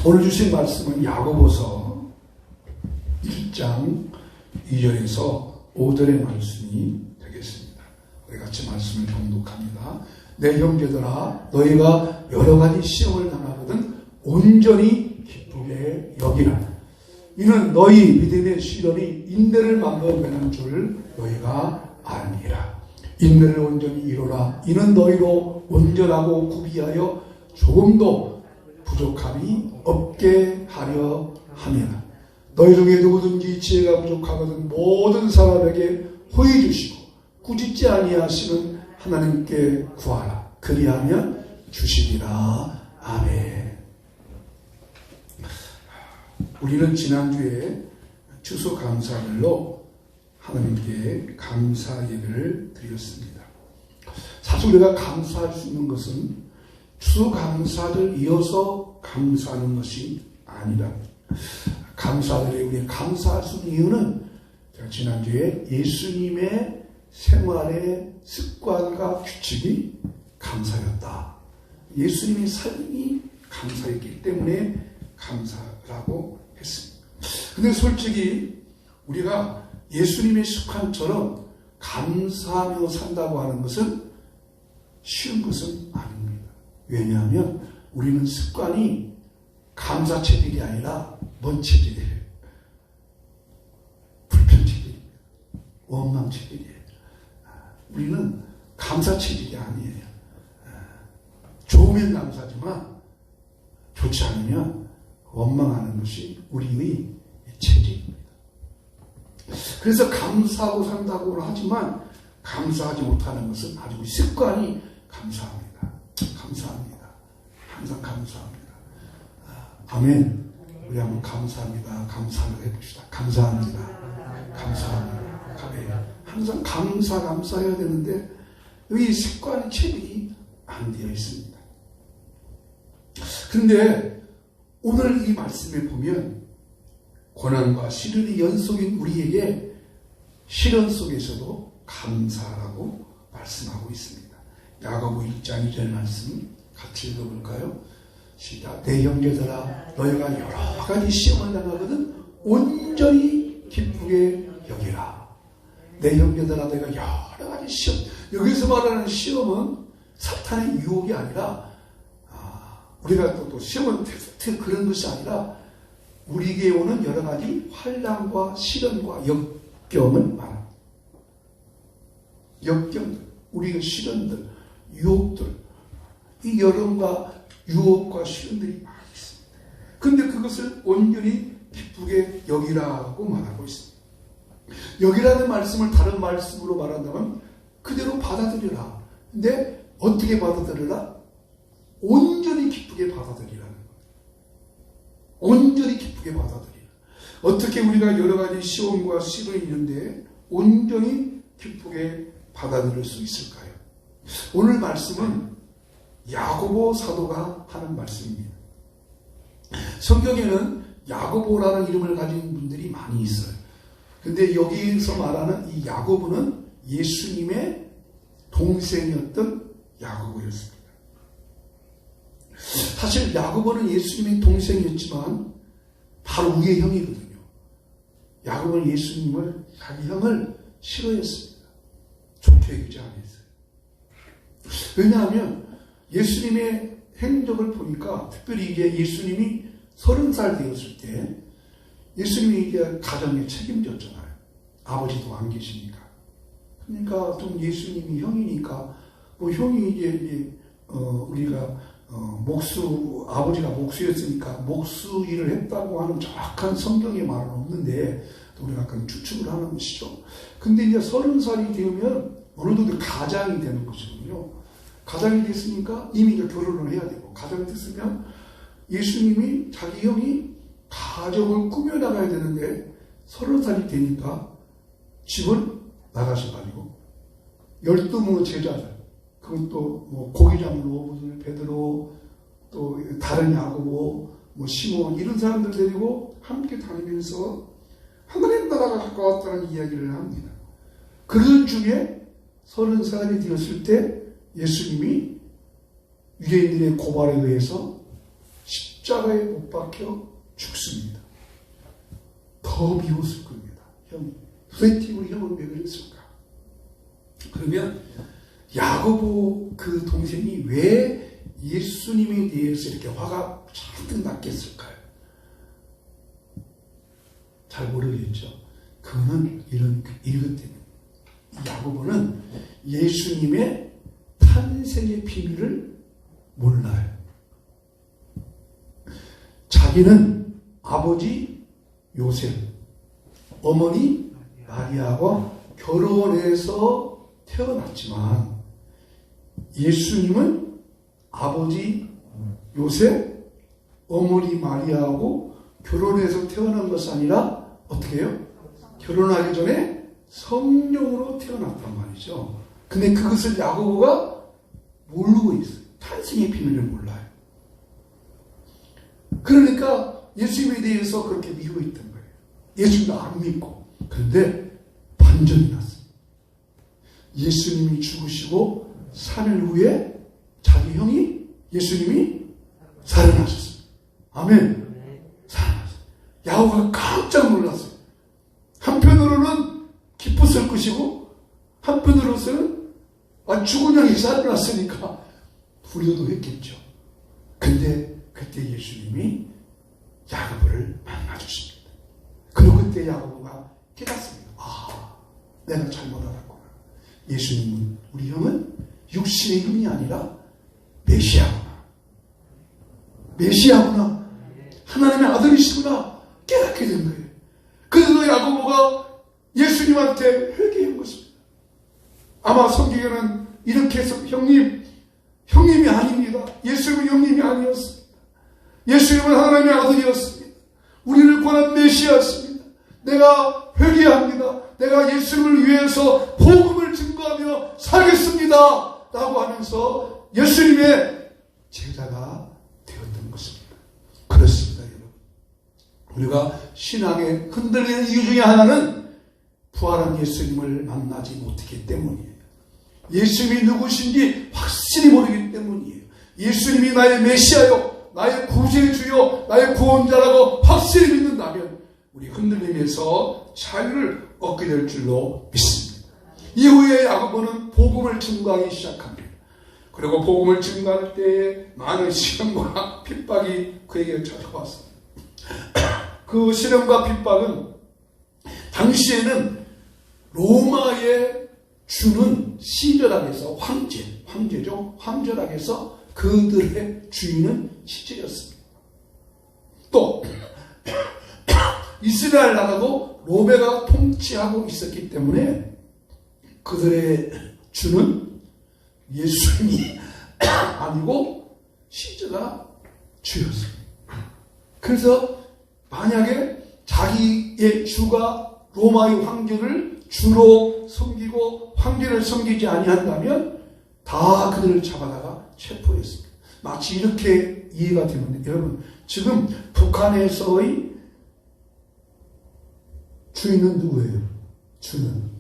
오늘 주신 말씀은 야고보서 1장 2절에서 5절의 말씀이 되겠습니다. 우리 같이 말씀을 봉독합니다. 내 형제들아, 너희가 여러 가지 시험을 당하거든 온전히 기쁘게 여기라. 이는 너희 믿음의 시련이 인내를 만들어내는 줄 너희가 아니라. 인내를 온전히 이루라. 이는 너희로 온전하고 구비하여 조금도 부족함이 없게 하려 함이라. 너희 중에 누구든지 지혜가 부족하거든 모든 사람에게 호의 주시고 꾸짖지 아니하시는 하나님께 구하라. 그리하면 주시리라. 아멘. 우리는 지난주에 추수감사절로 하나님께 감사 예배를 드렸습니다. 사실 우리가 감사할 수 있는 것은 추수감사를 이어서 감사하는 것이 아니라, 감사들이 우리 감사할 수 있는 이유는 제가 지난주에 예수님의 생활의 습관과 규칙이 감사였다. 예수님의 삶이 감사였기 때문에 감사라고 했습니다. 근데 솔직히 우리가 예수님의 습관처럼 감사하며 산다고 하는 것은 쉬운 것은 아닙니다. 왜냐하면 우리는 습관이 감사 체질이 아니라 뭔 체질이에요? 불편 체질입니다. 원망 체질이에요. 우리는 감사 체질이 아니에요. 좋으면 감사하지만 좋지 않으면 원망하는 것이 우리의 체질입니다. 그래서 감사하고 산다고 하지만 감사하지 못하는 것은 아주 습관이 감사합니다. 감사합니다. 항상 감사합니다. 아멘. 우리 한번 감사합니다. 감사를 해봅시다. 감사합니다. 감사합니다. 아멘. 항상 감사해야 되는데 이 습관의 체질이 안 되어 있습니다. 그런데 오늘 이 말씀에 보면 고난과 시련의 연속인 우리에게 시련 속에서도 감사라고 말씀하고 있습니다. 야고보 1장 2절 말씀 같이 읽어볼까요? 시작. 내 형제들아, 너희가 여러 가지 시험을 당하거든 온전히 기쁘게 여기라. 내 형제들아, 너희가 여러 가지 시험. 여기서 말하는 시험은 사탄의 유혹이 아니라, 우리가 또 시험은 테스트 그런 것이 아니라 우리에게 오는 여러 가지 환난과 시련과 역경을 말합니다. 역경들, 우리의 시련들, 유혹들, 이 여름과 유혹과 시련들이 많이 있습니다. 그런데 그것을 온전히 기쁘게 여기라고 말하고 있습니다. 여기라는 말씀을 다른 말씀으로 말한다면 그대로 받아들여라. 근데 어떻게 받아들여라? 온전히 기쁘게 받아들이라는 거예요. 온전히 기쁘게 받아들이라. 어떻게 우리가 여러 가지 시험과 시련이 있는데 온전히 기쁘게 받아들일 수 있을까요? 오늘 말씀은 야고보 사도가 하는 말씀입니다. 성경에는 야고보라는 이름을 가진 분들이 많이 있어요. 근데 여기서 말하는 이 야고보는 예수님의 동생이었던 야고보였습니다. 사실 야고보는 예수님의 동생이었지만 바로 위의 형이거든요. 야고보는 예수님을, 자기 형을 싫어했습니다. 좋게 여기지 않았어요. 왜냐하면 예수님의 행적을 보니까, 특별히 이제 예수님이 30살 되었을 때 예수님이 이제 가정에 책임졌잖아요. 아버지도 안 계시니까. 그러니까 좀 예수님이 형이니까 뭐 형이 이제 우리가 아버지가 목수였으니까 목수 일을 했다고 하는 정확한 성경의 말은 없는데 우리가 그런 추측을 하는 것이죠. 근데 이제 30살이 되면 어느 정도 가장이 되는 것이군요. 가장이 됐으니까 이미 이제 결혼을 해야 되고, 가장이 됐으면 예수님이 자기 형이 가정을 꾸며나가야 되는데 30살이 되니까 집을 나가셔가지고 12 제자들, 그것도 뭐 고기장로, 베드로, 또 다른 야고보, 뭐 시몬 이런 사람들 데리고 함께 다니면서 하나님 나라가 가까웠다는 이야기를 합니다. 그런 중에 30살이 되었을 때 예수님이 유대인들의 고발에 의해서 십자가에 못 박혀 죽습니다. 더 미웠을 겁니다. 형, 도대체 우리 형은 왜 그랬을까? 그러면 야고보 그 동생이 왜 예수님에 대해서 이렇게 화가 잔뜩 났겠을까요? 잘 모르겠죠. 그거는 이것 때문에. 야고보는 예수님의 탄생의 비밀을 몰라요. 자기는 아버지 요셉, 어머니 마리아와 결혼해서 태어났지만 예수님은 아버지 요셉, 어머니 마리아하고 결혼해서 태어난 것이 아니라 어떻게 해요? 결혼하기 전에 성령으로 태어났단 말이죠. 근데 그것을 야고보가 모르고 있어요. 탄생의 비밀을 몰라요. 그러니까 예수님에 대해서 그렇게 미워했던 거예요. 예수님도 안 믿고. 그런데 반전이 났어요. 예수님이 죽으시고 3일 후에 자기 형이 예수님이 살아나셨어요. 아멘. 살아났어요. 야고보가 깜짝 놀랐어요. 한편으로는 기뻤을 것이고 한편으로서는 죽은 형이 살아났으니까 두려도 했겠죠. 근데 그때 예수님이 야고보를 만나주십니다. 그리고 그때 야고보가 깨닫습니다. 내가 잘못 알았구나. 예수님은, 우리 형은 육신의 형이 아니라 메시아구나. 메시아구나. 하나님의 아들이시구나. 깨닫게 된 거예요. 그래서 야고보가 예수님한테 회개한 것입니다. 아마 성경에는 이렇게 해서 형님이 아닙니다. 예수님은 형님이 아니었습니다. 예수님은 하나님의 아들이었습니다. 우리를 구원한 메시아였습니다. 내가 회개합니다. 내가 예수님을 위해서 복음을 증거하며 살겠습니다. 라고 하면서 예수님의 제자가 되었던 것입니다. 그렇습니다, 여러분. 우리가 신앙에 흔들리는 이유 중에 하나는 부활한 예수님을 만나지 못했기 때문이에요. 예수님이 누구신지 확실히 모르기 때문이에요. 예수님이 나의 메시아요, 나의 구세주요, 나의 구원자라고 확실히 믿는다면 우리 흔들림에서 자유를 얻게 될 줄로 믿습니다. 이후에 야고보는 복음을 증거하기 시작합니다. 그리고 복음을 증거할 때에 많은 시련과 핍박이 그에게 찾아왔습니다. 그 시련과 핍박은 당시에는 로마의 주는 시저락에서 황제죠. 황제락에서 그들의 주인은 시제였습니다. 또 이스라엘 나라도 로베가 통치하고 있었기 때문에 그들의 주는 예수님이 아니고 시저가 주였습니다. 그래서 만약에 자기의 주가 로마의 황제를 주로 섬기고 황제를 섬기지 아니한다면 다 그들을 잡아다가 체포했습니다. 마치 이렇게 이해가 되는데, 여러분, 지금 북한에서의 주인은 누구예요? 주는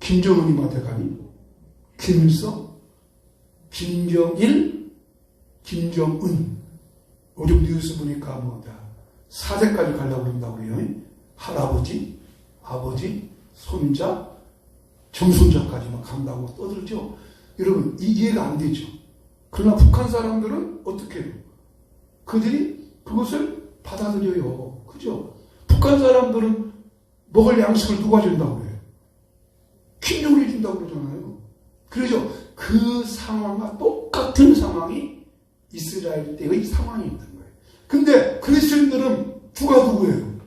김정은이 마대가니, 김일성, 김정일, 김정은. 요즘 뉴스 보니까 사제까지 가려고 그런다고 그래요. 할아버지, 아버지, 손자, 정손자까지 막 간다고 떠들죠. 여러분, 이해가 안 되죠. 그러나 북한 사람들은 어떻게 해요? 그들이 그것을 받아들여요. 그죠? 북한 사람들은 먹을 양식을 누가 준다고 그래요? 김정은이 준다고 그러잖아요. 그래서 그 상황과 똑같은 상황이 이스라엘 때의 상황이 있는 거예요. 근데 그리스도인들은 주가 누구예요?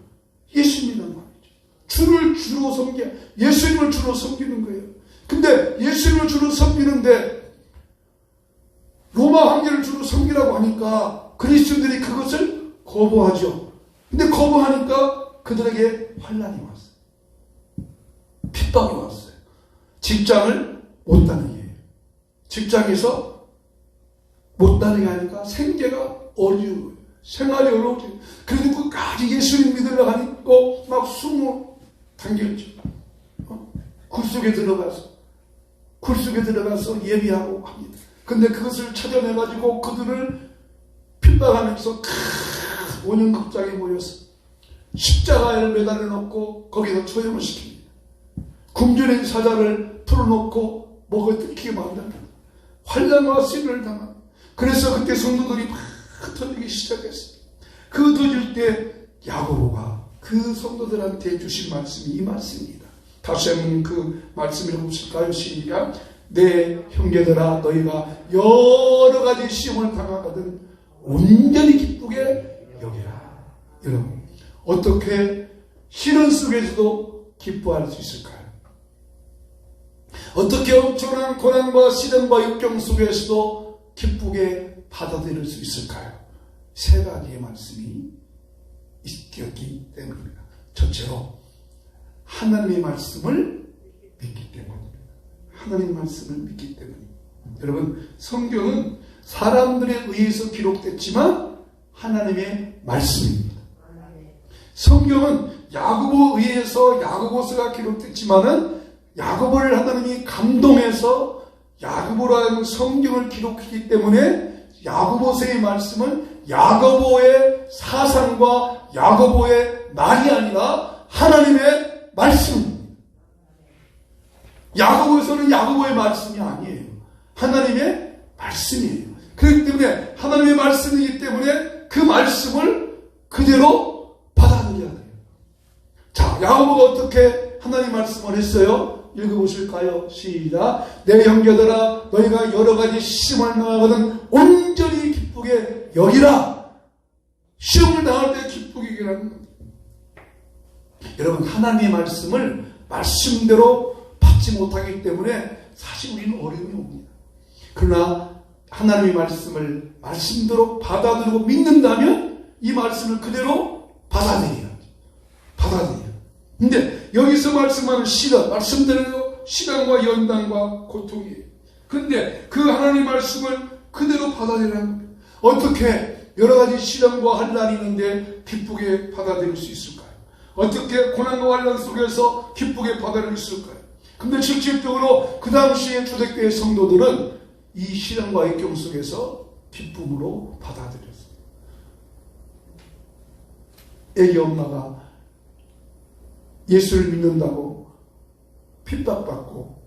예수님이란 말이죠. 주를 주로 예수님을 주로 섬기는 거예요. 근데 예수님을 주로 섬기는데 로마 황제를 주로 섬기라고 하니까 그리스도인들이 그것을 거부하죠. 근데 거부하니까 그들에게 환난이 왔어요. 핍박이 왔어요. 직장을 못 다니게 해요. 직장에서 못 다니게 하니까 생계가 어려워요. 생활이 어려워져요. 그래도 끝까지 예수님 믿으려고 하니까 막 숨을 당겼죠. 굴속에 들어가서 예비하고 합니다. 근데 그것을 찾아내가지고 그들을 핍박하면서 큰 원형극장에 모여서 십자가에 매달려 놓고 거기서 처형을 시킵니다. 굶주린 사자를 풀어놓고 목을 뜯기게 만듭니다. 환난과 시련을 당합니다. 그래서 그때 성도들이 막 터지기 시작했어요. 그 터질 때 야고보가 그 성도들한테 주신 말씀이 이 말씀입니다. 다시 한번 그 말씀 읽어보실까요? 시작. 내 형제들아 너희가 여러 가지 시험을 당하거든 온전히 기쁘게 여기라. 여러분 어떻게 시련 속에서도 기뻐할 수 있을까요? 어떻게 엄청난 고난과 시련과 역경 속에서도 기쁘게 받아들일 수 있을까요? 세 가지의 말씀이 있었기 때문입니다. 첫째로 하나님의 말씀을 믿기 때문입니다. 하나님의 말씀을 믿기 때문입니다. 여러분 성경은 사람들에 의해서 기록됐지만 하나님의 말씀입니다. 성경은 야고보에 의해서 야고보서가 기록됐지만은 야고보를 하나님이 감동해서 야고보라는 성경을 기록했기 때문에 야고보서의 말씀은 야고보의 사상과 야고보의 말이 아니라 하나님의 말씀입니다. 야고보서는 야고보의 말씀이 아니에요. 하나님의 말씀이에요. 그렇기 때문에 하나님의 말씀이기 때문에 그 말씀을 그대로 받아들여야 돼요. 자, 야고보가 어떻게 하나님 말씀을 했어요? 읽어보실까요? 시작. 내 형제들아 너희가 여러 가지 시험을 당하거든 온전히 기쁘게 여기라. 시험을 당할 때 기쁘게 여기라는 겁니다. 여러분 하나님의 말씀을 말씀대로 받지 못하기 때문에 사실 우리는 어려움이 옵니다. 그러나 하나님의 말씀을 말씀대로 받아들이고 믿는다면 이 말씀을 그대로 받아들여야죠. 받아들여요. 근데 여기서 말씀하는 시련, 말씀대로 시련과 연단과 고통이에요. 근데 그 하나님의 말씀을 그대로 받아들이라는 겁니다. 어떻게 여러 가지 시련과 환난이 있는데 기쁘게 받아들일 수 있을까요? 어떻게 고난과 환난 속에서 기쁘게 받아들일 수 있을까요? 근데 실질적으로 그 당시에 초대교회 성도들은 이 시련과 역경 속에서 기쁨으로 받아들였어요. 애기 엄마가 예수를 믿는다고 핍박받고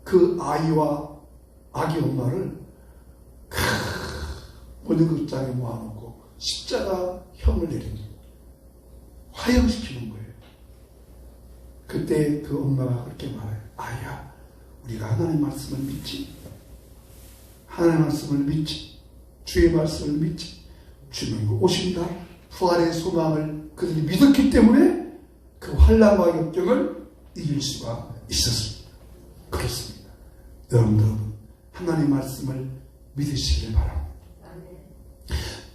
그 아이와 아기 엄마를 원형극장에 모아놓고 십자가형을 내립니다. 화형시키는 거예요. 그때 그 엄마가 그렇게 말해요. 아이야, 우리가 하나님의 말씀을 믿지. 하나님의 말씀을 믿지. 주의 말씀을 믿지. 주는 오신다. 부활의 소망을 그들이 믿었기 때문에 그 환난과 역경을 이길 수가 있었습니다. 그렇습니다. 여러분들 하나님의 말씀을 믿으시길 바랍니다.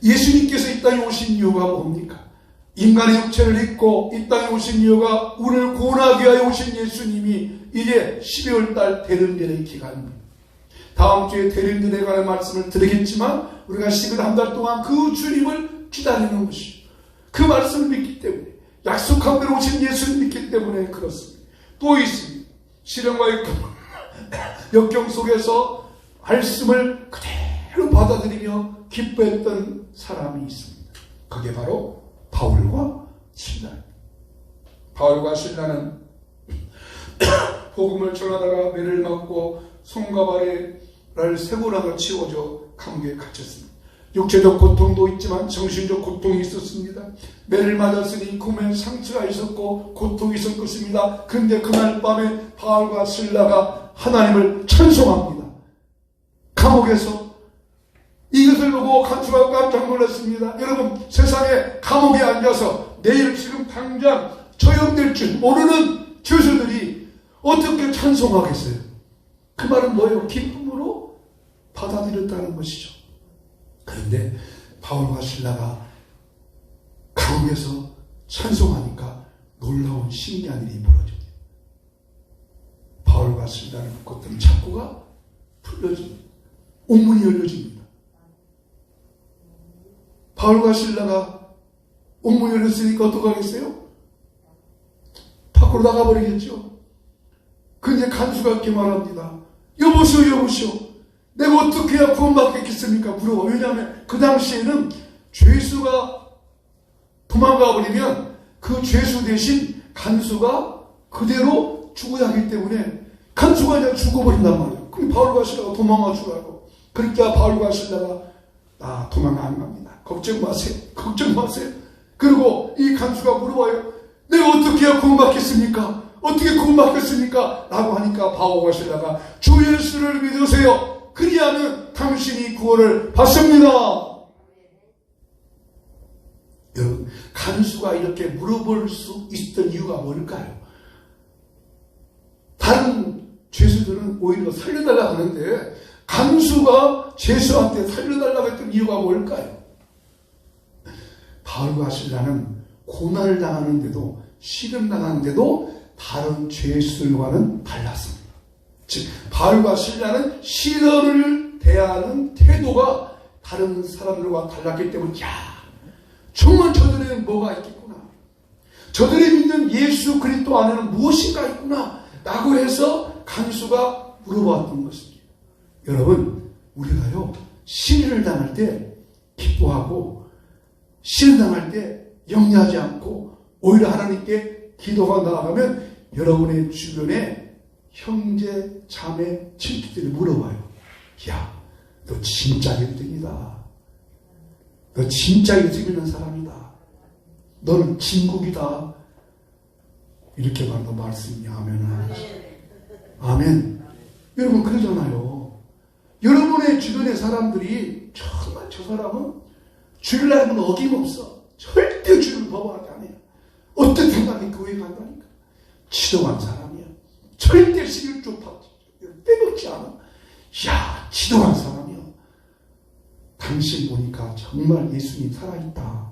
예수님께서 이 땅에 오신 이유가 뭡니까? 인간의 육체를 입고 이 땅에 오신 이유가 우리를 구원하기 위하여 오신 예수님이 이제 12월달 대림절의 기간입니다. 다음 주에 대림절에 관한 말씀을 드리겠지만 우리가 11월 한 달 동안 그 주님을 기다리는 것이죠. 그 말씀을 믿기 때문에 약속한 대로 오신 예수를 믿기 때문에 그렇습니다. 또 있습니다. 시련과 역경 속에서 말씀을 그대로 받아들이며 기뻐했던 사람이 있습니다. 그게 바로 바울과 실라입니다. 바울과 실라는 복음을 전하다가 매를 맞고 손과 발을 쇠고랑을 치워져 감옥에 갇혔습니다. 육체적 고통도 있지만 정신적 고통이 있었습니다. 매를 맞았으니 몸에 상처가 있었고 고통이 있었습니다. 근데 그날 밤에 바울과 실라가 하나님을 찬송합니다. 감옥에서 이것을 보고 간수가 깜짝 놀랐습니다. 여러분 세상에 감옥에 앉아서 내일 지금 당장 처형될 줄 모르는 죄수들이 어떻게 찬송하겠어요? 그 말은 뭐예요? 기쁨으로 받아들였다는 것이죠. 그런데 바울과 실라가 감옥에서 찬송하니까 놀라운 신기한 일이 벌어집니다. 바울과 실라를 묶었던 착고가 풀려집니다. 옥문이 열려집니다. 바울과 실라가 옥문이 열렸으니까 어떡하겠어요? 밖으로 나가버리겠죠. 근데 간수가 이렇게 말합니다. 여보시오. 내가 어떻게 해야 구원받겠습니까? 물어봐. 왜냐하면 그 당시에는 죄수가 도망가 버리면 그 죄수 대신 간수가 그대로 죽어야 하기 때문에 간수가 그냥 죽어버린단 말이에요. 그럼 바울과 실라가 도망가 주라고. 그러니까 바울과 실라가 도망 안 갑니다. 걱정 마세요. 걱정 마세요. 그리고 이 간수가 물어봐요. 내가 어떻게 해야 구원받겠습니까? 어떻게 구원받겠습니까? 라고 하니까 바울과 실라가 주 예수를 믿으세요. 그리하면 당신이 구원을 받습니다. 여러분, 간수가 이렇게 물어볼 수 있었던 이유가 뭘까요? 다른 죄수들은 오히려 살려달라고 하는데 간수가 죄수한테 살려달라고 했던 이유가 뭘까요? 바울과 실라는 고난을 당하는데도 시름 당하는데도 다른 죄수들과는 달랐습니다. 즉 바울과 실라는 시련을 대하는 태도가 다른 사람들과 달랐기 때문에 정말 저들에는 뭐가 있겠구나. 저들이 믿는 예수 그리스도 안에는 무엇인가 있구나 라고 해서 간수가 물어봤던 것입니다. 여러분, 우리가요 시련을 당할 때 기뻐하고 시련 당할 때 염려하지 않고 오히려 하나님께 기도가 나아가면 여러분의 주변에 형제, 자매, 친구들이 물어봐요. 야, 너 진짜 1등이다. 너 진짜 예수 믿는 사람이다. 너는 진국이다. 이렇게 말도 말씀이 아멘. 아멘. 여러분 그러잖아요. 여러분의 주변의 사람들이 정말 저 사람은 주일 날은 어김없어. 절대 주를 범하지 않아요. 어떤 생각이 교회 간다니까. 지도한 사람이야. 절대 시길 좁았지. 빼먹지 않아. 야, 지도한 사람이야. 당신 보니까 정말 예수님 살아있다.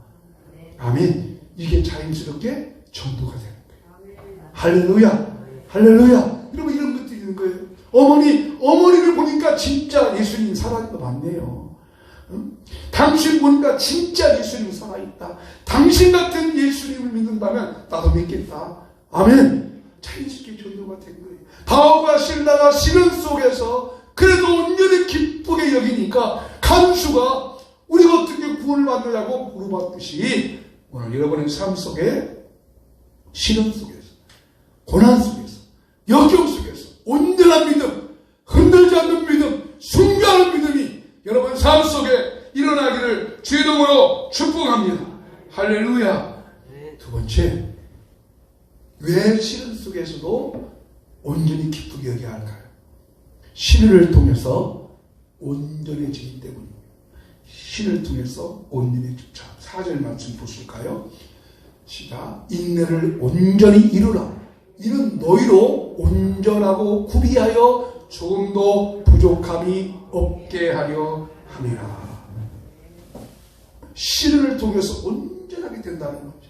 아멘. 이게 자연스럽게 전도가 되는 거예요. 할렐루야. 할렐루야. 여러분 이런 것도 있는 거예요. 어머니를 보니까 진짜 예수님 살아있다. 맞네요. 응? 당신 보니까 진짜 예수님 살아있다. 당신 같은 예수님을 믿는다면 나도 믿겠다. 아멘. 자연스럽게 전도가 된 거예요. 바울과 실라가 시련 속에서 그래도 온전히 기쁘게 여기니까 간수가 우리가 어떻게 구원을 받느냐고 물어봤듯이 오늘 여러분의 삶 속에 시련 속에서 고난 속에서 역경 속에서 온전한 믿음, 흔들지 않는 믿음, 순교하는 믿음이 여러분 삶 속에 일어나기를 주의 이름으로 축복합니다. 할렐루야. 두 번째, 왜 시련 속에서도 온전히 기쁘게 여겨야 할까요? 시련을 통해서 온전해지기 때문입니다. 시련을 통해서 온전해지자. 4절 말씀 보실까요? 시작. 인내를 온전히 이루라. 이는 너희로 온전하고 구비하여 조금도 부족함이 없게 하려 함이라. 시련을 통해서 온전하게 된다는 거죠.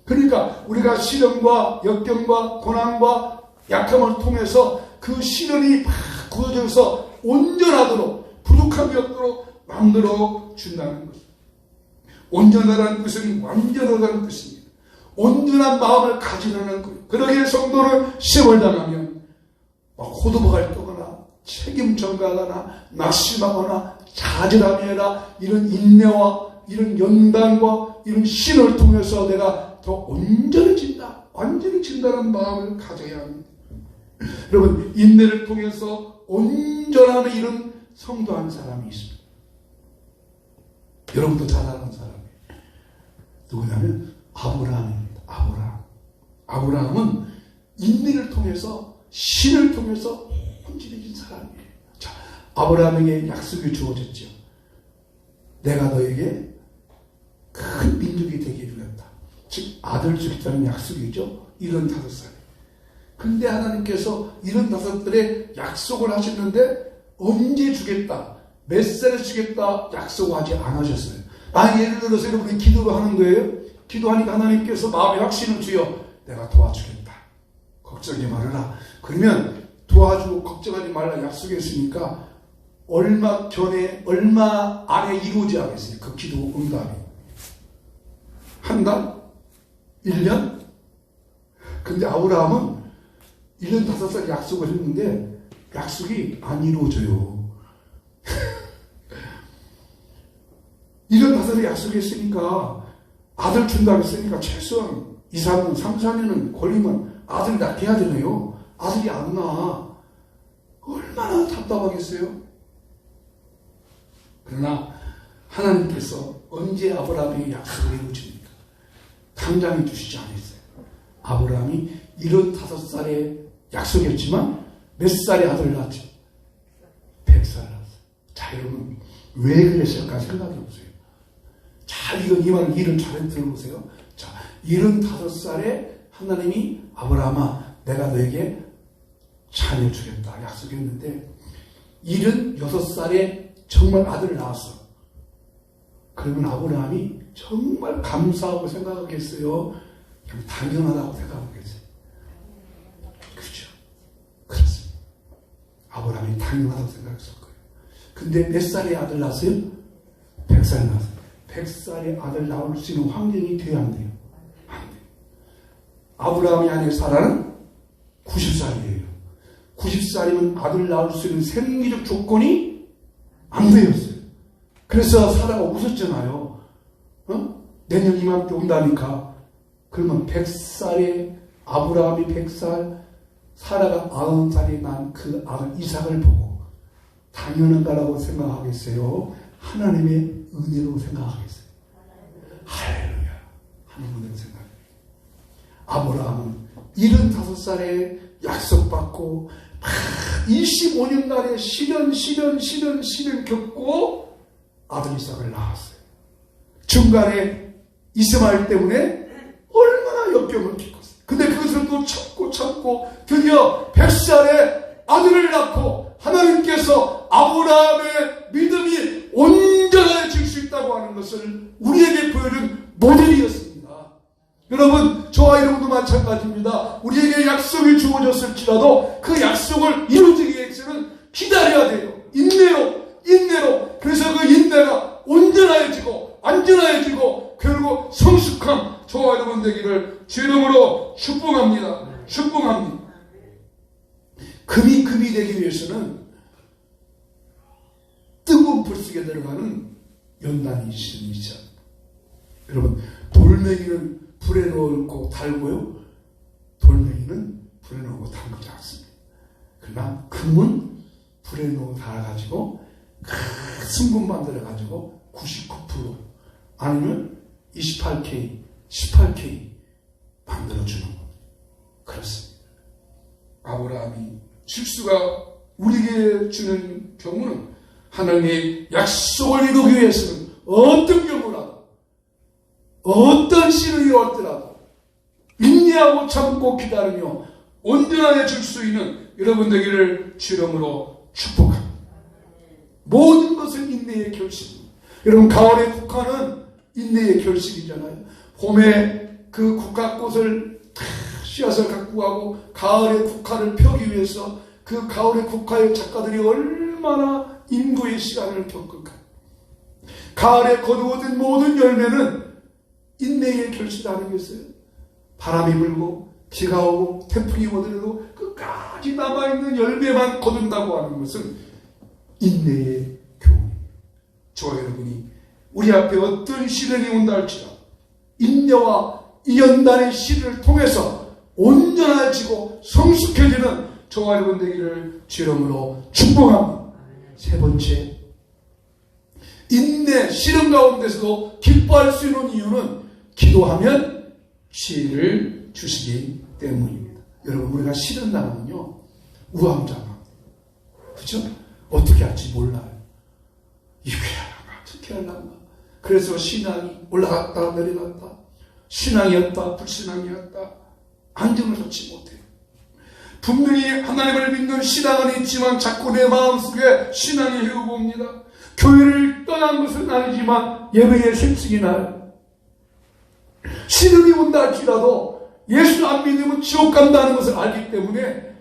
그러니까 우리가 시련과 역경과 고난과 약함을 통해서 그 시련이 막 굳어져서 온전하도록 부족함이 없도록 만들어 준다는 것. 온전하다는 것은 완전하다는 뜻입니다. 온전한 마음을 가지라는 것. 그러기에 성도는 시험을 당하면 호도박을 떠거나 책임 전가하거나 낙심하거나 좌절하며라 이런 인내와 이런 연단과 이런 신을 통해서 내가 더 온전해진다. 완전해진다는 마음을 가져야 합니다. 여러분 인내를 통해서 온전함의 이런 성도 한 사람이 있습니다. 여러분도 잘 아는 사람이에요. 누구냐면 아브라함입니다. 아브라함은 인내를 통해서 신을 통해서 온전해진 사람이에요. 자, 아브라함에게 약속이 주어졌죠. 내가 너에게 큰 민족이 되게 해주겠다. 즉 아들 주겠다는 약속이죠. 75살. 근데 하나님께서 75살에 약속을 하셨는데 언제 주겠다, 몇 살에 주겠다 약속하지 않으셨어요. 예를 들어서 여러분이 기도를 하는 거예요. 기도하니까 하나님께서 마음의 확신을 주여 내가 도와주겠다. 걱정하지 말아라. 그러면 도와주고 걱정하지 말라 약속했으니까 얼마 전에 얼마 안에 이루어지 않겠어요. 그 기도 응답이. 한 달? 1년? 근데 아브라함은 1년 5살 약속을 했는데 약속이 안 이루어져요. 75살에 약속했으니까 아들 준다고 했으니까 최소한 2, 3년, 3, 4년은 걸리면 아들 낳게 해야 되네요. 아들이 안 낳아. 얼마나 답답하겠어요? 그러나 하나님께서 언제 아브라함에게 약속을 해주십니까? 당장 해주시지 않았어요. 아브라함이 75살에 약속했지만 몇 살에 아들을 낳았죠? 100살 낳았어요. 자, 여러분 왜 그랬을까 생각해 보세요. 자, 이 말을 일을 잘 들어보세요. 자, 75살에 하나님이 아브라함아 내가 너에게 자녀 주겠다 약속했는데 76살에 정말 아들을 낳았어. 그러면 아브라함이 정말 감사하고 생각하겠어요? 그냥 당연하다고 생각하겠어요? 그렇죠. 그렇습니다. 아브라함이 당연하다고 생각했을 거예요. 근데 몇 살에 아들 낳았어요? 100살 낳았어요. 100살에 아들 낳을 수 있는 환경이 돼야 안 돼요? 안 돼요. 아브라함이 아내 사라는 90살이에요. 90살이면 아들 낳을 수 있는 생리적 조건이 안 되었어요. 그래서 사라가 웃었잖아요. 내년 이맘때 온다니까. 그러면 100살에 아브라함이 100살, 사라가 90살에 난 그 아들 이삭을 보고 당연한가라고 생각하겠어요? 하나님의 은혜로 생각하겠어요? 할렐루야. 하나님의 은혜로 생각해요. 아브라함은 75살에 약속받고 25년간의 시련 겪고 아들 이삭을 낳았어요. 중간에 이스마엘 때문에 얼마나 역경을 겪었어요. 근데 그것을 또 참고 드디어 100살에 아들을 낳고 하나님께서 아브라함의 믿음이 온전해질 수 있다고 하는 것을 우리에게 보여준 모델이었습니다. 여러분, 저와 여러분도 마찬가지입니다. 우리에게 약속이 주어졌을지라도 그 약속을 이루어지기 위해서는 기다려야 돼요. 인내로. 그래서 그 인내가 온전해지고 안전해지고 결국 성숙한 저와 여러분 되기를 주 이름으로 축복합니다. 금이 되기 위해서는 뜨거운 불 속에 들어가는 연단이 있습니다. 여러분, 돌멩이는 불에 넣고 달고요. 돌멩이는 불에 넣고 담그지 않습니다. 그러나 금은 불에 넣고 달아가지고 큰 승분 만들어가지고 99% 아니면 28K, 18K 만들어주는 것. 그렇습니다. 아브라함이 실수가 우리에게 주는 경우는 하나님의 약속을 이루기 위해서는 어떤 경우라도 어떤 시련이 일어났더라도 인내하고 참고 기다리며 온전하게 줄 수 있는 여러분 되기를 주 이름으로 축복합니다. 모든 것은 인내의 결실입니다. 여러분, 가을의 국화는 인내의 결실이잖아요. 봄에 그 국화꽃을 씨앗을 갖고 가고 가을의 국화를 펴기 위해서 그 가을의 국화의 작가들이 얼마나 인고의 시간을 겪을까. 가을에 거두어진 모든 열매는 인내의 결실 아니겠어요? 바람이 불고 비가 오고 태풍이 오더라도 끝까지 남아있는 열매만 거둔다고 하는 것은 인내의 교훈입니다. 저와 여러분이 우리 앞에 어떤 시련이 온다 할지라도 인내와 이 연단의 시련을 통해서 온전해지고 성숙해지는 저와 여러분 되기를 주 이름으로 축복합니다. 세 번째, 인내, 시련 가운데서도 기뻐할 수 있는 이유는 기도하면 지혜를 주시기 때문입니다. 여러분, 우리가 시련 당하면요, 우왕좌왕. 그렇죠? 어떻게 할지 몰라요. 이게 하려나, 어떻게 하려나. 그래서 신앙이 올라갔다 내려갔다. 신앙이었다, 불신앙이었다. 안정을 잡지 못해요. 분명히 하나님을 믿는 신앙은 있지만 자꾸 내 마음속에 신앙이 흐르고 옵니다. 교회를 떠난 것은 아니지만 예배에 생승이 나요. 시련이 온다 할지라도 예수 안 믿으면 지옥 간다는 것을 알기 때문에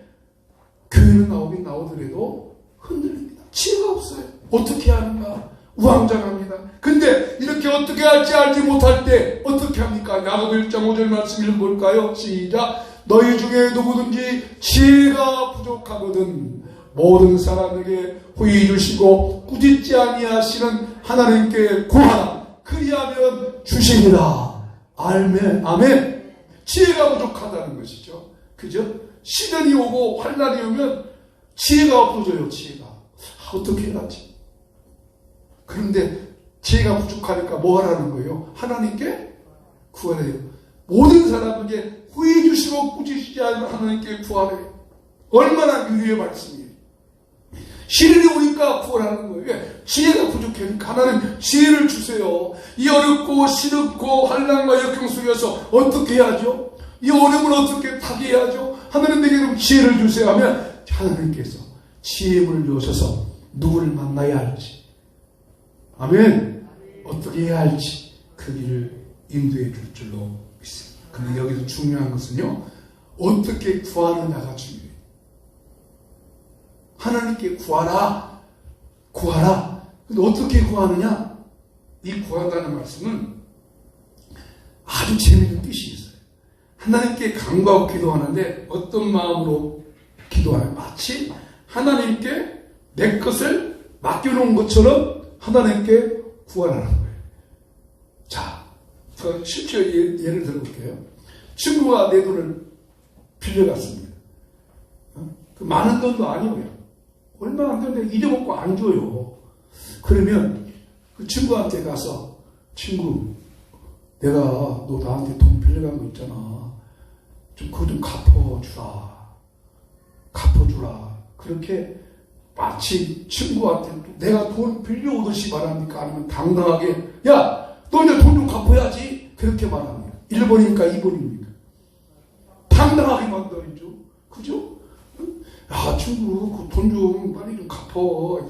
교회는 나오긴 나오더라도 흔들립니다. 지혜가 없어요. 어떻게 하는가? 우왕좌왕합니다. 근데 이렇게 어떻게 할지 알지 못할 때 어떻게 합니까? 야고보 1장 5절 말씀 읽어볼까요? 시작. 너희 중에 누구든지 지혜가 부족하거든 모든 사람에게 후히 주시고 꾸짖지 아니하시는 하나님께 구하라. 그리하면 주시리라. 아멘. 지혜가 부족하다는 것이죠. 그죠? 시련이 오고 환난이 오면 지혜가 없어져요. 지혜가. 어떻게 해야지? 그런데 지혜가 부족하니까 뭐 하라는 거예요? 하나님께 구하래요. 모든 사람에게 후회 주시고 꾸짖으시지 않으면 하나님께 구하래요. 얼마나 유리의 말씀이에요. 시련이 오니까 구하라는 거예요. 왜? 지혜가 부족하니까 하나님 지혜를 주세요. 이 어렵고 시렵고 환난과 역경 속에서 어떻게 해야죠? 이 어려움을 어떻게 타개해야죠? 하나님 내게 좀 지혜를 주세요 하면 하나님께서 지혜를 여셔서 누구를 만나야 할지, 아멘, 어떻게 해야 할지 그 길을 인도해 줄 줄로 믿습니다. 근데 여기서 중요한 것은요, 어떻게 구하느냐가 중요해요. 하나님께 구하라. 근데 어떻게 구하느냐? 이 구한다는 말씀은 아주 재미있는 뜻이 있어요. 하나님께 간구하고 기도하는데 어떤 마음으로 기도하냐? 마치 하나님께 내 것을 맡겨놓은 것처럼 하나님께 구하라는 거예요. 자, 실제 예를 들어볼게요. 친구가 내 돈을 빌려갔습니다. 그 많은 돈도 아니고요. 얼마 안 되는데 잊어먹고 안 줘요. 그러면 그 친구한테 가서, 친구, 내가 너 나한테 돈 빌려간 거 있잖아. 좀 그거 좀 갚아주라. 그렇게 마치 친구한테 내가 돈 빌려오듯이 말합니까? 아니면 당당하게, 야, 너 이제 돈 좀 갚아야지. 그렇게 말합니다. 1번입니까? 2번입니까? 당당하게 만들어야죠. 그죠? 야, 친구, 그 돈 좀 빨리 좀 갚어.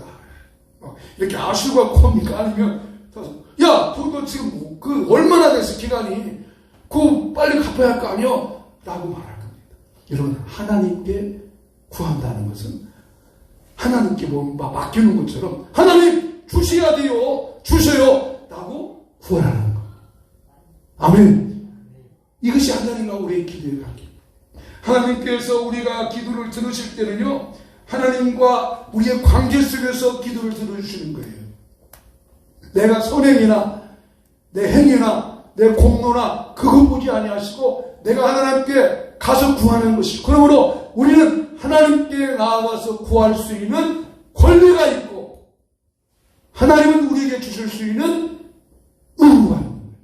이렇게 아쉬워갖고 합니까? 아니면, 야, 너 지금 그 얼마나 됐어, 기간이. 그거 빨리 갚아야 할 거 아니야? 라고 말할 겁니다. 여러분, 하나님께 구한다는 것은 하나님께 뭐 맡기는 것처럼 하나님 주셔야 돼요. 주셔요. 라고 구하라는 거. 아멘. 이것이 하나님과 우리의 기도의 관계. 하나님께서 우리가 기도를 들으실 때는요, 하나님과 우리의 관계 속에서 기도를 들어주시는 거예요. 내가 선행이나 내 행위나 내 공로나 그거 보지 아니하시고 내가 하나님께 가서 구하는 것이고, 그러므로 우리는 하나님께 나아가서 구할 수 있는 권리가 있고 하나님은 우리에게 주실 수 있는 의무가 있는 거예요.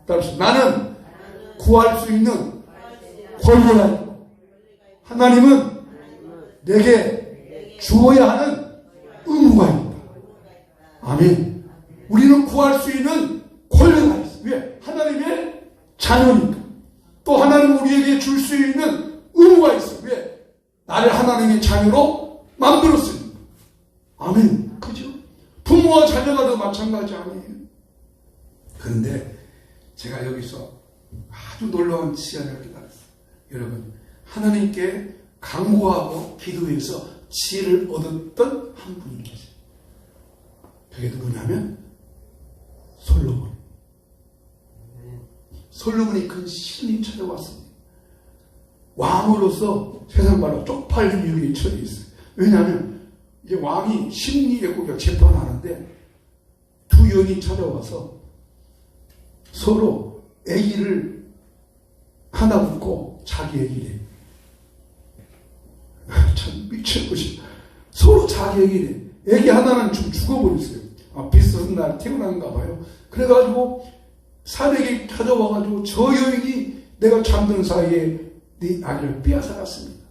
따라서 나는 구할 수 있는 권리가 있고 하나님은 내게 주어야 하는 의무가 있다. 아멘. 우리는 구할 수 있는 권리가 있어요. 왜? 하나님의 자녀니까. 또 하나님은 우리에게 줄 수 있는 의무가 있어요. 왜? 나를 하나님의 자녀로 만들었으니까. 아멘. 그죠? 부모와 자녀가 더 마찬가지 아니에요. 그런데 제가 여기서 아주 놀라운 시간을 기다렸어요. 여러분, 하나님께 간구하고 기도해서 지혜를 얻었던 한 분이 계세요. 그게 누구냐면 솔로몬. 솔로몬이 큰 신이 찾아왔습니다. 왕으로서 세상 말로 쪽팔린 위기에 처해 있어요. 왜냐하면 이제 왕이 심리예고가 재판하는데 두 여인이 찾아와서 서로 아기를 하나 붙고 자기 아기래. 참 미쳤것이. 서로 자기 아기래. 아기 하나는 좀 죽어버렸어요. 비슷한 날 태어난가 봐요. 그래가지고 사내에게 찾아와가지고 저 여인이 내가 잠든 사이에 네 아기를 빼앗아갔습니다.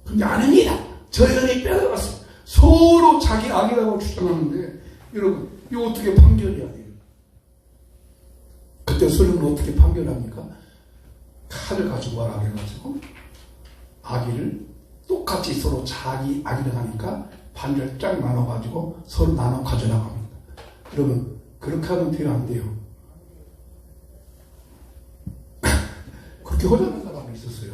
근데 아닙니다. 저 여인이 빼앗아갔습니다. 서로 자기 아기라고 주장하는데, 여러분, 이거 어떻게 판결해야 돼요? 그때 솔로몬은 어떻게 판결합니까? 칼을 가지고 와라 해가지고 아기를 똑같이 서로 자기 아기를 하니까 반절 쫙 나눠가지고 서로 나눠 가져나갑니다. 여러분, 그렇게 하면 돼요, 안 돼요? 그렇게 허락하는 사람이 있었어요.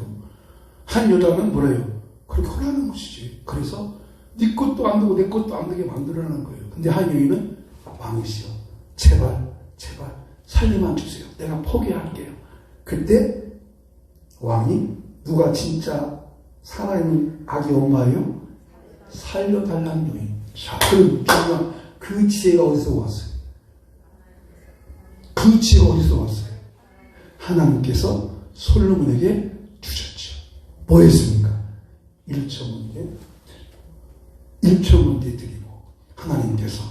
한 여자는 뭐래요? 그렇게 허락하는 것이지. 그래서 네 것도 안 되고 내 것도 안 되게 만들어내는 거예요. 근데 한 여인은 왕이시여, 제발 살리만 주세요. 내가 포기할게요. 그때 왕이 누가 진짜 살아있는 아기 엄마예요? 살려달라는 여인. 자, 그럼 그 지혜가 어디서 왔어요? 그 지혜가 어디서 왔어요? 하나님께서 솔로몬에게 주셨죠. 뭐 했습니까? 1초 문제 드리고 하나님께서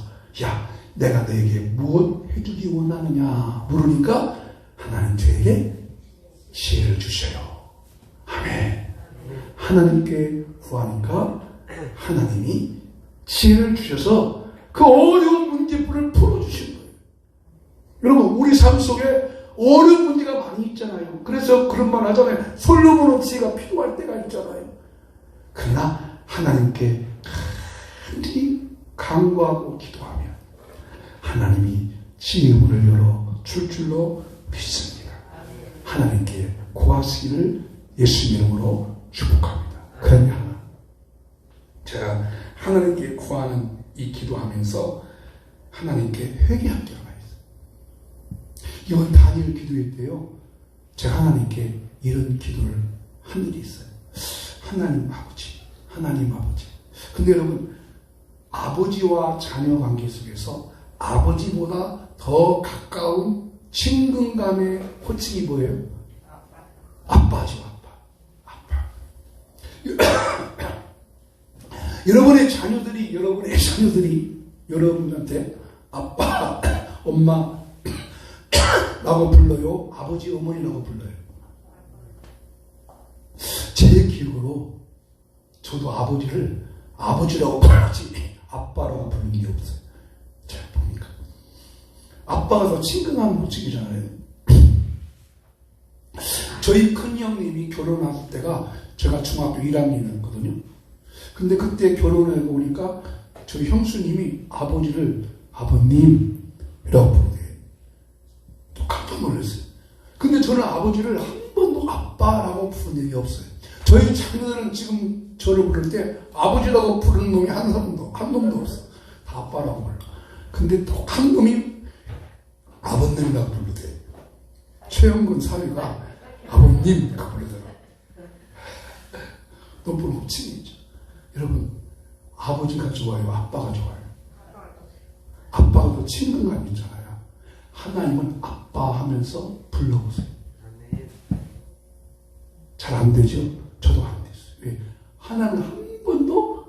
야 내가 너에게 무엇 해주기 원하느냐 물으니까 하나님 저에게 지혜를 주셔요. 아멘. 하나님께 구하니까 하나님이 지혜를 주셔서 그 어려운 문제풀을 풀어주신 거예요. 여러분 우리 삶 속에 어려운 문제가 많이 있잖아요. 그래서 그런 말 하잖아요. 솔로몬의 지혜가 필요할 때가 있잖아요. 그러나 하나님께 간절히 간구하고 기도하면 하나님이 지혜의 문을 열어 줄 줄로 믿습니다. 하나님께 구하시기를 예수 이름으로 축복합니다. 그러냐 제가 하나님께 구하는 이 기도하면서 하나님께 회개한 때가 있어요. 이번 다니엘 기도회 때요 제가 하나님께 이런 기도를 한 일이 있어요. 하나님 아버지 근데 여러분 아버지와 자녀 관계 속에서 아버지보다 더 가까운 친근감의 호칭이 뭐예요? 아빠죠. 아빠. 여러분의 자녀들이 여러분한테 아빠, 엄마 라고 불러요? 아버지, 어머니라고 불러요? 제 기억으로 저도 아버지를 아버지라고 부르지 아빠라고 부르는 게 없어요. 잘 보니까 아빠가 더 친근한 호칭이잖아요. 저희 큰 형님이 결혼할 때가 제가 중학교 1학년이었거든요. 근데 그때 결혼해 보니까 저희 형수님이 아버지를 아버님이라고 부르대요. 또 깜짝 놀랐어요. 근데 저는 아버지를 한 번도 아빠라고 부른 적이 없어요. 저희 자녀들은 지금 저를 부를 때 아버지라고 부르는 놈이 한 놈도 없어. 다 아빠라고 불러. 근데 또 한 놈이 아버님이라고 부르대. 최영근 사위가 아버님이라고 부르더라. 높은 호칭이죠. 여러분 아버지가 좋아요? 아빠가 좋아요? 아빠가 더 친근감이 있잖아요. 하나님은 아빠 하면서 불러보세요. 잘 안 되죠? 저도 안 됐어요. 왜? 하나님은 한 번도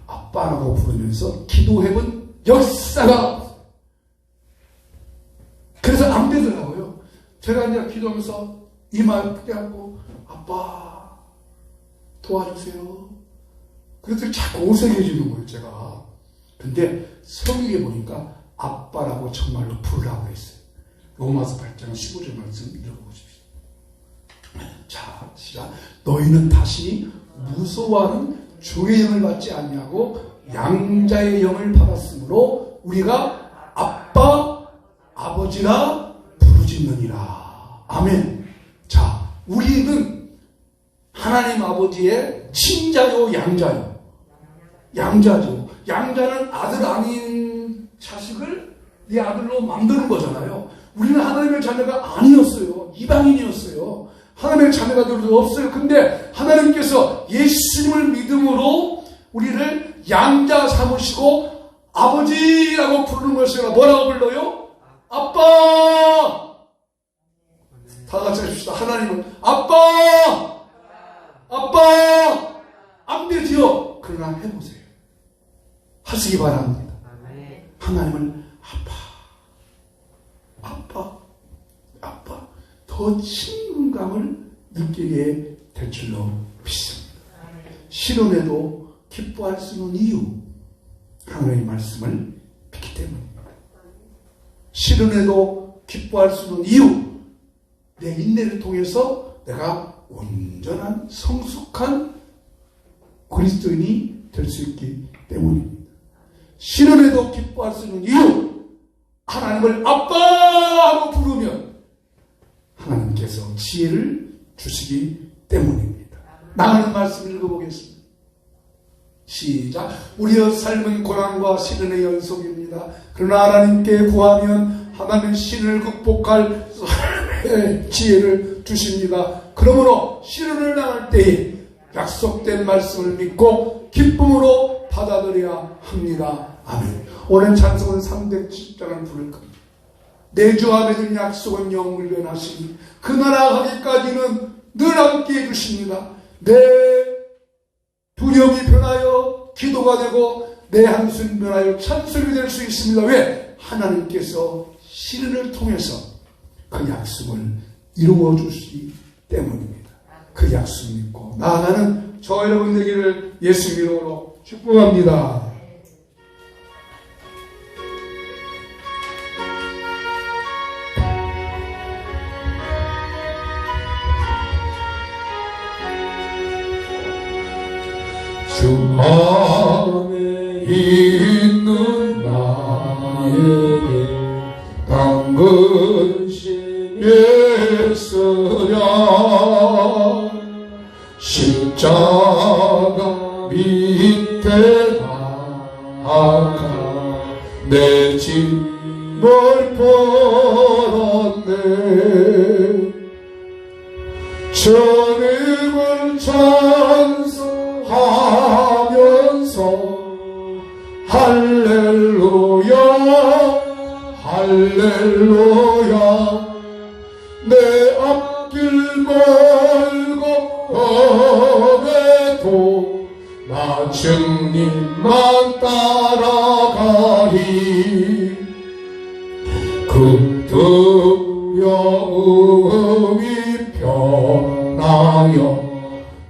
아빠라고 부르면서 기도해본 역사가 없어요. 그래서 안 되더라고요. 제가 이제 기도하면서 이마 크게 하고 아빠 도와주세요. 그랬더니 자꾸 어색해지는 거예요, 제가. 근데 성경에 보니까 아빠라고 정말로 부르라고 했어요. 로마서 8장 15절 말씀 읽어보십시오. 자, 시작. 너희는 다시 무서워하는 주의 영을 받지 않냐고 양자의 영을 받았으므로 우리가 아빠, 아버지라 부르짖느니라. 아멘. 자, 우리는 하나님 아버지의 친자요, 양자요? 양자죠. 양자는 아들 아닌 자식을 내 아들로 만드는 거잖아요. 우리는 하나님의 자녀가 아니었어요. 이방인이었어요. 하나님의 자녀가 될 없어요. 근데 하나님께서 예수님을 믿음으로 우리를 양자 삼으시고 아버지라고 부르는 것이라 뭐라고 불러요? 아빠! 다 같이 해줍시다. 하나님은 아빠! 아빠! 안 되지요? 그러나 해보세요. 하시기 바랍니다. 하나님은 아빠 더 친근감을 느끼게 될 줄로 믿습니다. 실현에도 기뻐할 수 있는 이유 하나님의 말씀을 믿기 때문입니다. 실현에도 기뻐할 수 있는 이유 내 인내를 통해서 내가 온전한 성숙한 그리스도인이 될 수 있기 때문입니다. 실현에도 기뻐할 수 있는 이유 하나님을 아빠로 부르면 하나님께서 지혜를 주시기 때문입니다. 나가는 말씀 읽어보겠습니다. 시작. 우리의 삶은 고난과 시련의 연속입니다. 그러나 하나님께 구하면 하나님의 시련을 극복할 삶의 지혜를 주십니다. 그러므로 시련을 당할 때에 약속된 말씀을 믿고 기쁨으로 받아들여야 합니다. 아멘. 오늘 찬송은 370장을 부를 겁니다. 내 주와 맺은 약속은 영을 변하시니 그 나라 가기까지는 늘 함께 해주십니다. 내 두려움이 변하여 기도가 되고 내 한숨이 변하여 찬송이 될 수 있습니다. 왜? 하나님께서 시련을 통해서 그 약속을 이루어 주시기 때문입니다. 그 약속 믿고 나아가는 저 여러분 되기를 예수 이름으로 축복합니다. 주 안에 있는 나에게 당근심 예수야 십자가 밑에 나아가 내 짐을 풀었네 주님을 찬송하면서 할렐루야 할렐루야 내 앞길 멀고 험해도 나 주님만 따라가리 그 두려움이 변하여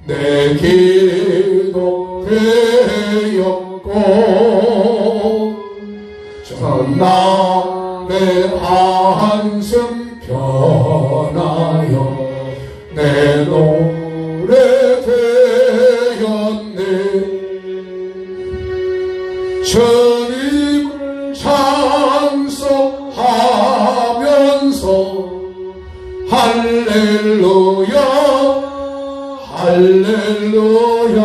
내 기도 되었고 전날의 한숨 변하여 내 노래 되었네 주님을 찬송하면서 할렐루야 할렐루야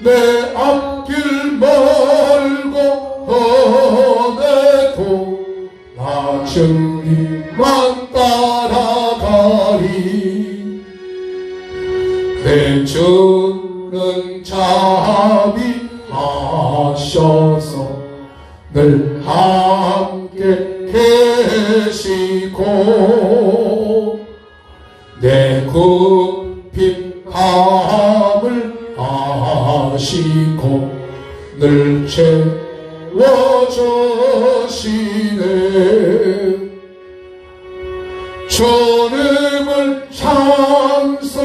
내 앞길 멀고 험해도 나 주님만 따라가리 내 주는 자비하셔서 늘 함께 계시고 내 굽힌함을 아시고 늘 채워주시네 주님을 찬송하면서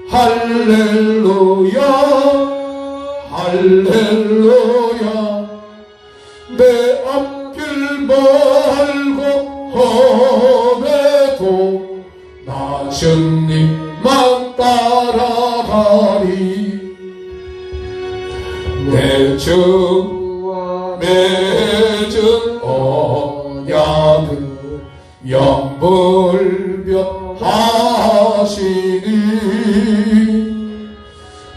할렐루야 할렐루야 내 앞길 멀고 험해도 나 주님만 따라가리 내 주와 맺은 언약은 영불변하시니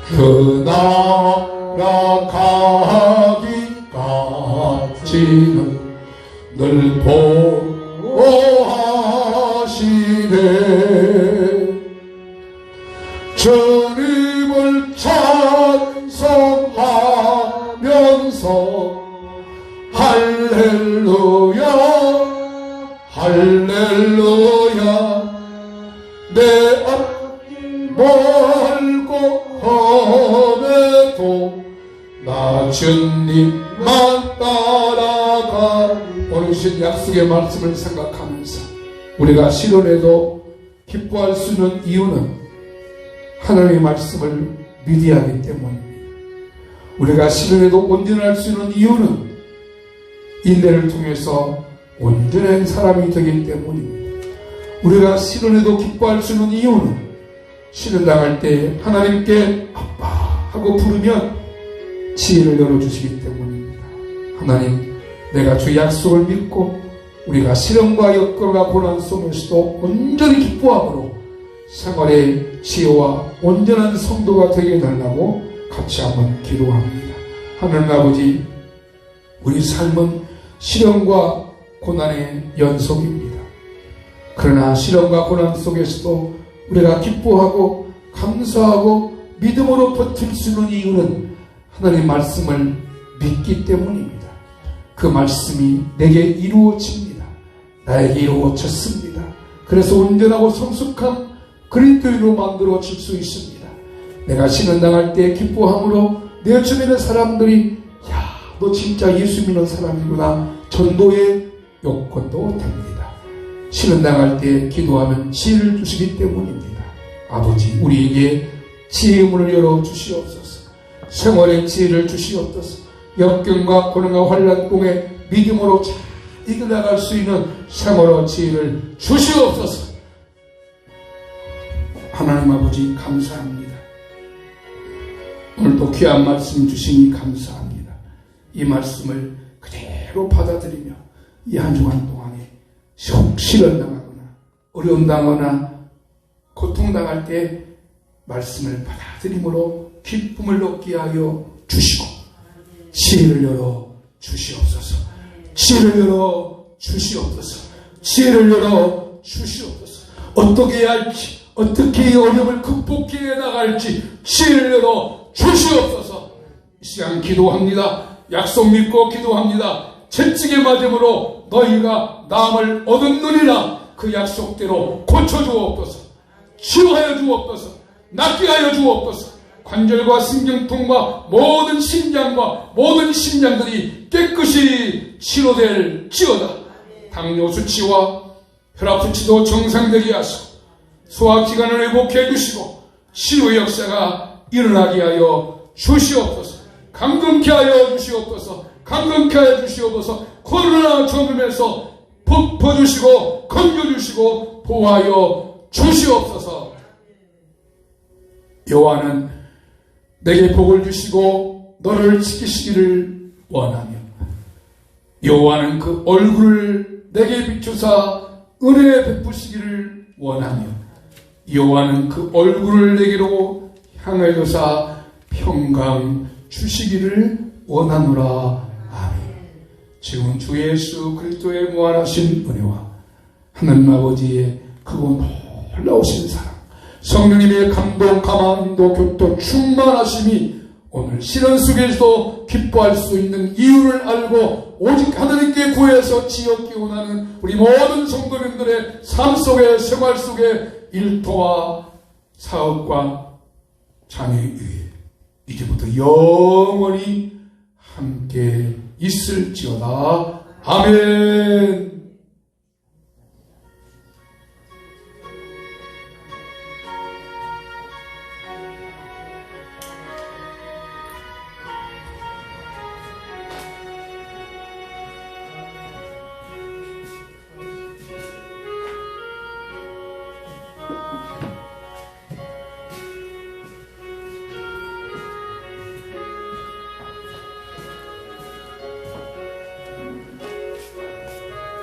그 나라 가기까지는 늘 보호하시네 주님을 찬송하면서 할렐루야 할렐루야 내 앞길 멀고 험해도 나 주님만 따라가 오늘 주신 약속의 말씀을 생각하면서 우리가 시련에도 기뻐할 수 있는 이유는 하나님의 말씀을 믿어야 하기 때문입니다. 우리가 시련에도 온전할 수 있는 이유는 인내를 통해서 온전한 사람이 되기 때문입니다. 우리가 시련에도 기뻐할 수 있는 이유는 시련 당할 때 하나님께 아빠 하고 부르면 지혜를 열어주시기 때문입니다. 하나님, 내가 주 약속을 믿고 우리가 시련과 역경과 고난 속에서도 온전히 기뻐함으로 생활의 지혜와 온전한 성도가 되게 해달라고 같이 한번 기도합니다. 하나님 아버지, 우리 삶은 시련과 고난의 연속입니다. 그러나 시련과 고난 속에서도 우리가 기뻐하고 감사하고 믿음으로 버틸 수 있는 이유는 하나님의 말씀을 믿기 때문입니다. 그 말씀이 내게 이루어집니다. 나에게 이루어졌습니다. 그래서 온전하고 성숙한 그리스도인으로 만들어질 수 있습니다. 내가 신앙당할 때 기뻐함으로 내 주변의 사람들이 야, 너 진짜 예수 믿는 사람이구나, 전도의 요건도 됩니다. 신앙당할 때 기도하면 지혜를 주시기 때문입니다. 아버지, 우리에게 지혜의 문을 열어 주시옵소서. 생활의 지혜를 주시옵소서. 역경과 고난과 환난 동에 믿음으로 잘 이겨나갈 수 있는 생활의 지혜를 주시옵소서. 하나님 아버지, 감사합니다. 오늘도 귀한 말씀 주시니 감사합니다. 이 말씀을 그대로 받아들이며 이 한 주간 동안에 시련 당하거나 어려움 당하거나 고통당할 때 말씀을 받아들임으로 기쁨을 얻게 하여 주시고 지혜를 열어 주시옵소서. 지혜를 열어 주시옵소서. 지혜를 열어 주시옵소서. 어떻게 해야 할지, 어떻게 이 어려움을 극복해 나갈지 지혜를 열어 주시옵소서. 이 시간 기도합니다. 약속 믿고 기도합니다. 채찍에 맞음으로 너희가 남을 얻었느니라. 그 약속대로 고쳐주옵소서. 치유하여 주옵소서. 낫게 하여 주옵소서. 관절과 신경통과 모든 심장과 모든 심장들이 깨끗이 치료될지어다. 당뇨 수치와 혈압 수치도 정상되게 하시고 소화기관을 회복해 주시고 치유 역사가 일어나게 하여 주시옵소서. 강건케 하여 주시옵소서. 강건케 하여 주시옵소서. 코로나 전염에서 벗어주시고 건져주시고 보호하여 주시옵소서. 여호와는 내게 복을 주시고 너를 지키시기를 원하며 여호와는 그 얼굴을 내게 비추사 은혜 베푸시기를 원하며 여호와는 그 얼굴을 내게로 향하여사 평강 주시기를 원하노라. 아멘. 지금 주 예수 그리스도의 무한하신 은혜와 하나님 아버지의 그거 놀라우신 사랑, 성령님의 감동, 감화인도, 교토, 충만하심이 오늘 시련 속에서도 기뻐할 수 있는 이유를 알고 오직 하나님께 구해서 지었기 원하는 우리 모든 성도님들의 삶 속에, 생활 속에 일터와 사업과 자녀 위에 이제부터 영원히 함께 있을지어다. 아멘.